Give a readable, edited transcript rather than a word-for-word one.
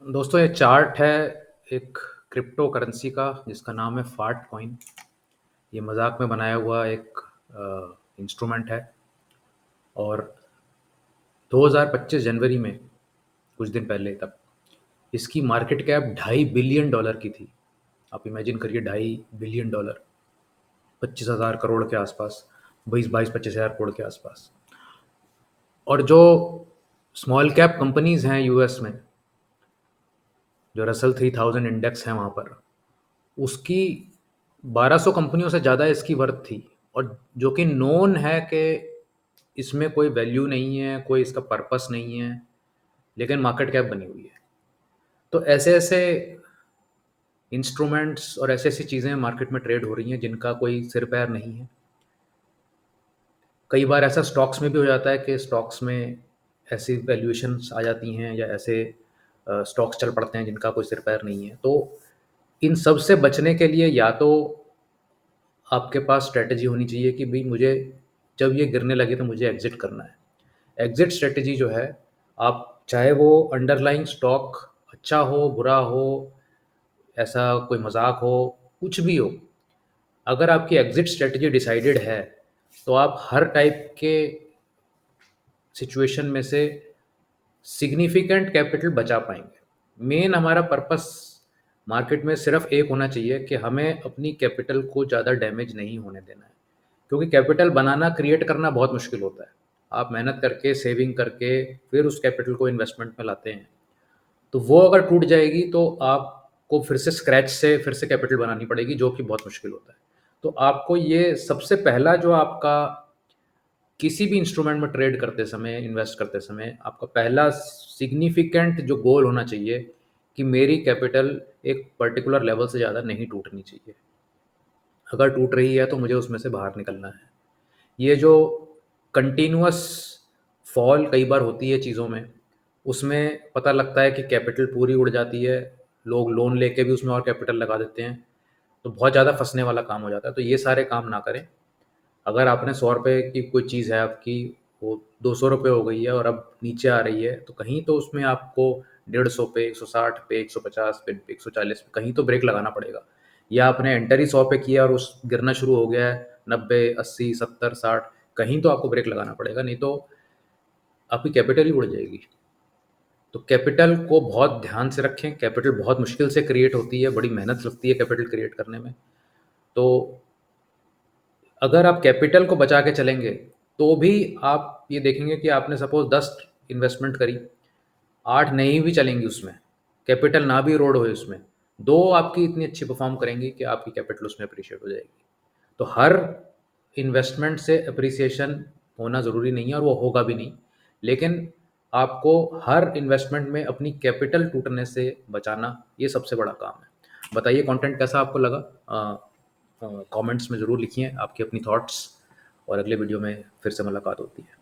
दोस्तों ये चार्ट है एक क्रिप्टो करेंसी का जिसका नाम है फाट कॉइन। ये मजाक में बनाया हुआ एक इंस्ट्रूमेंट है और 2025 जनवरी में कुछ दिन पहले तक इसकी मार्केट कैप $2.5 बिलियन की थी। आप इमेजिन करिए $2.5 बिलियन, 25,000 करोड़ के आसपास, 22-25 हज़ार करोड़ के आसपास। और जो स्मॉल कैप कंपनीज हैं यूएस में, जो रसल 3000 इंडेक्स है वहाँ पर, उसकी 1200 कंपनियों से ज़्यादा इसकी वर्थ थी। और जो कि नोन है कि इसमें कोई वैल्यू नहीं है, कोई इसका पर्पस नहीं है, लेकिन मार्केट कैप बनी हुई है। तो ऐसे ऐसे इंस्ट्रूमेंट्स और ऐसी ऐसी चीज़ें मार्केट में ट्रेड हो रही हैं जिनका कोई सिर पैर नहीं है। कई बार ऐसा स्टॉक्स में भी हो जाता है कि स्टॉक्स में ऐसी वैल्यूएशंस आ जाती हैं या ऐसे स्टॉक्स चल पड़ते हैं जिनका कोई सिर पैर नहीं है। तो इन सब से बचने के लिए या तो आपके पास स्ट्रैटेजी होनी चाहिए कि भाई मुझे जब ये गिरने लगे तो मुझे एग्ज़िट करना है। एग्ज़िट स्ट्रैटेजी जो है, आप चाहे वो अंडरलाइंग स्टॉक अच्छा हो, बुरा हो, ऐसा कोई मज़ाक हो, कुछ भी हो, अगर आपकी एग्ज़िट स्ट्रैटेजी डिसाइडेड है, तो आप हर टाइप के सिचुएशन में से सिग्निफिकेंट कैपिटल बचा पाएँगे। मेन हमारा पर्पस मार्केट में सिर्फ़ एक होना चाहिए कि हमें अपनी कैपिटल को ज़्यादा डैमेज नहीं होने देना है। क्योंकि कैपिटल बनाना, क्रिएट करना बहुत मुश्किल होता है। आप मेहनत करके, सेविंग करके, फिर उस कैपिटल को इन्वेस्टमेंट में लाते हैं। तो वो अगर टूट जाएगी तो आपको फिर से स्क्रैच से फिर से कैपिटल बनानी पड़ेगी, जो कि बहुत मुश्किल होता है। तो आपको ये सबसे पहला जो आपका किसी भी इंस्ट्रूमेंट में ट्रेड करते समय, इन्वेस्ट करते समय, आपका पहला सिग्निफिकेंट जो गोल होना चाहिए कि मेरी कैपिटल एक पर्टिकुलर लेवल से ज़्यादा नहीं टूटनी चाहिए। अगर टूट रही है तो मुझे उसमें से बाहर निकलना है। ये जो कंटिन्यूअस फॉल कई बार होती है चीज़ों में, उसमें पता लगता है कि कैपिटल पूरी उड़ जाती है, लोग लोन लेके भी उसमें और कैपिटल लगा देते हैं, तो बहुत ज़्यादा फँसने वाला काम हो जाता है। तो ये सारे काम ना करें। अगर आपने ₹100 की कोई चीज़ है आपकी, वो ₹200 हो गई है और अब नीचे आ रही है, तो कहीं तो उसमें आपको 150 पे, 160 पे, 150 पे, 140 पे कहीं तो ब्रेक लगाना पड़ेगा। या आपने एंटर ही 100 पे किया और उस गिरना शुरू हो गया है 90, 80, 70, 60, कहीं तो आपको ब्रेक लगाना पड़ेगा, नहीं तो आपकी कैपिटल ही उड़ जाएगी। तो कैपिटल को बहुत ध्यान से रखें। कैपिटल बहुत मुश्किल से क्रिएट होती है, बड़ी मेहनत लगती है कैपिटल क्रिएट करने में। तो अगर आप कैपिटल को बचा के चलेंगे, तो भी आप ये देखेंगे कि आपने सपोज़ 10 इन्वेस्टमेंट करी, 8 नहीं भी चलेंगी उसमें, कैपिटल ना भी इरोड होए उसमें, 2 आपकी इतनी अच्छी परफ़ॉर्म करेंगी कि आपकी कैपिटल उसमें एप्रिशिएट हो जाएगी। तो हर इन्वेस्टमेंट से एप्रिसिएशन होना ज़रूरी नहीं है और वो होगा भी नहीं। लेकिन आपको हर इन्वेस्टमेंट में अपनी कैपिटल टूटने से बचाना, ये सबसे बड़ा काम है। बताइए कंटेंट कैसा आपको लगा? कमेंट्स में ज़रूर लिखिए आपकी अपनी थॉट्स, और अगले वीडियो में फिर से मुलाकात होती है।